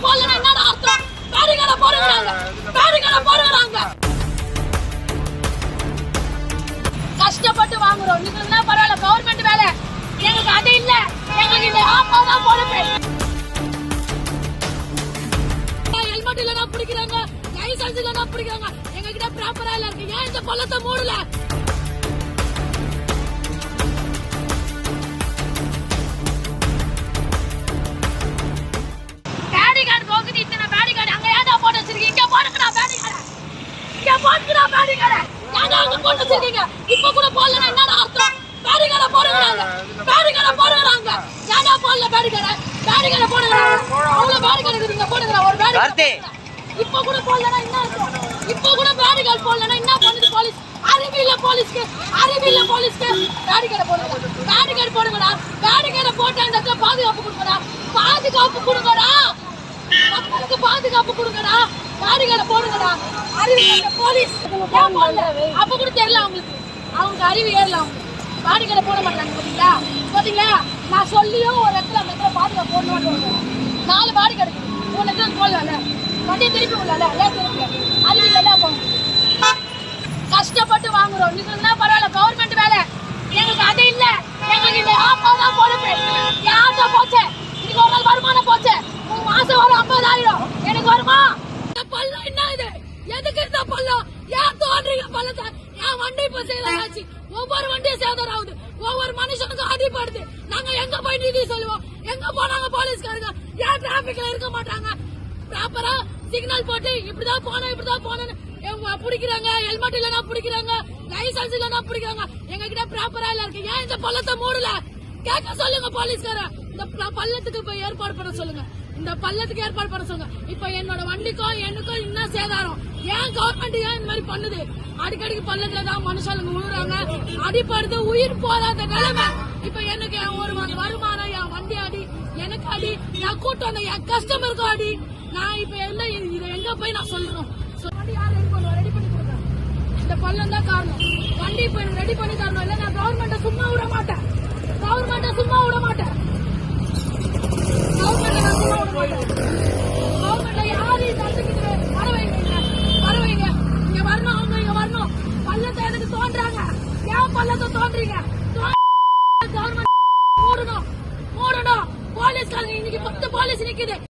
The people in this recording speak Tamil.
போடலன்னா என்னடா அர்த்தம்? பேரிகார்ட போடுறாங்க, பேரிகார்ட போடுறாங்க. கஷ்டப்பட்டு வாங்குறோம். நீங்க பரவாயில்ல, கவர்மெண்ட் வேலை. எங்களுக்கு அது இல்ல, எங்களுக்கு இந்த ஆப்பா தான் பொறுப்பு. ஹெல்மெட் இல்லனா பிடிக்கிறாங்க, லைசன்ஸ் இல்லனா பிடிக்கிறாங்க. எங்க கிட்ட ப்ராப்பரா இல்ல இருக்கு. ஏன் இந்த பள்ளத்தை மூடல? பேரிகார்டு போகுது, இத்தனை பேரிகார்டு அங்க ஏன்டா போட்டு வச்சிருக்கீங்க? இங்க போடுங்கடா பேரிகார்டு, இங்க போடுங்கடா பேரிகார்டு. ஏன்டா அங்க போட்டு வச்சிருக்கீங்க? இப்ப கூட போடலன்னா என்னடா அர்த்தம்? பேரிகார்ட போடுறாங்க, பேரிகார்ட போடுறாங்க. ஏன்டா போடல பேரிகார்ட? பேரிகார்ட போடுறாங்க. அவ்வளவு பேரிகார்டு இருக்குங்க, போடுங்கடா ஒரு பேரிகார்டு. இப்ப கூட போடலன்னா என்ன அர்த்தம்? இப்ப கூட பேரிகார்டு போடலன்னா என்ன பண்ணுது போலீஸ்? அறிவியல்ல போலீஸ்க்கு, அறிவியல்ல போலீஸ்க்கு பேரிகார்ட போடுங்க, பேரிகார்டு போடுங்கடா. பேரிகார்ட போட்டு அந்த இடத்துல பாதுகாப்பு கொடுங்கடா, பாதுகாப்பு கொடுங்கடா, மக்களுக்கு பாதுகாப்பு கொடுங்கடா. பேரிகார்ட போடுங்கடா. அறிவியல்ல போலீஸ் அப்ப கூட தெரியல அவங்களுக்கு, அவங்க அறிவு ஏறல. அவங்க பேரிகார்ட போட மாட்டாங்க. பாத்தீங்களா பாத்தீங்களா? நான் சொல்லியும் ஒரு இடத்துல அந்த இடத்துல பாதுகாப்பு போடணும். 4 பேரிகார்டு ஒரு இடத்துல போடல, வண்டியை திருப்பி விடல, அறிவியல்ல கஷ்டப்பட்டு வாங்குறோம். நீங்க என்ன பரவாயில்ல, கவர்மெண்ட் வேலை. எங்களுக்கு அது இல்ல, எங்களுக்கு இந்த ஆப்பா தான் பொறுப்பு. யார்கிட்ட போச்சு? இன்னைக்கு ஒரு நாள் வருமானம் போச்சு. மாசம் வரும் 50,000. எனக்கு வருமா? இந்த பள்ளம் என்ன இது? எதுக்கு இந்த பள்ளம்? ஏன் தோன்றீங்க பள்ளத்தை? என் வண்டி இப்ப சேதாராச்சு, ஒவ்வொரு வண்டியும் சேதாரம் ஆகுது, ஒவ்வொரு மனுஷனுக்கும் அடிபடுது. நாங்க எங்க போய் நிதி சொல்லுவோம்? எங்க போனாங்க போலீஸ்காரங்க? ஏன் டிராபிக்ல இருக்க மாட்டாங்க? ப்ராப்பரா சிக்னல் போட்டு இப்படிதான் போனோம், இப்படிதான் போனோம் பிடிக்கிறாங்க. ஹெல்மெட் இல்லனா பிடிக்கிறாங்க, லைசன்ஸ் இல்லனா பிடிக்கிறாங்க. எங்க கிட்ட ப்ராப்பரா இல்ல இருக்கு. ஏன் இந்த பள்ளத்தை மூடல? கேட்க சொல்லுங்க போலீஸ்கார. இந்த பள்ளத்துக்கு இப்ப ஏற்பாடு பண்ண சொல்லுங்க, இந்த பள்ளத்துக்கு ஏற்பாடு பண்ண சொல்லுங்க. இப்ப என்னோட வண்டிக்கும் எனக்கும் இன்னும் சேதாரம். ஏன் கவர்மெண்ட் ஏன் இந்த மாதிரி பண்ணுது? அடிக்கடிக்கு பள்ளத்துல தான் மனுஷாளுங்க விழுறாங்க, அடிப்படுது, உயிர் போறாத நிலைமை. இப்ப எனக்கு ஒரு வருமானம், என் வண்டி அடி, எனக்கு அடி, என் கூட்டம் வந்த என் கஸ்டமருக்கும் அடி. நான் இப்ப எல்லாம் இதை எங்க போய் நான் சொல்றோம்? ரெடி பண்ணி கொடுக்குறேன். இந்த பள்ளம் தான் காரணம். வண்டி இப்ப ரெடி பண்ணி தரணும். இல்ல நான் கவர்மெண்ட சும்மா விட மாட்டேன், கவர்மெண்ட சும்மா விட மாட்டேன், கவர்மெண்ட சும்மா விட மாட்டேன். கவர்மெண்ட யாரையும் தடுத்துக்கிட்டு வர வைங்க, இங்க வரணும், அவங்க இங்க வரணும். பள்ளத்தை எதுக்கு தோன்றாங்க? ஏன் பள்ளத்தை தோன்றீங்க? கவர்மெண்ட் மூடணும், மூடணும். போலீஸ்காரங்க இன்னைக்கு 10 போலீஸ் நிக்குது.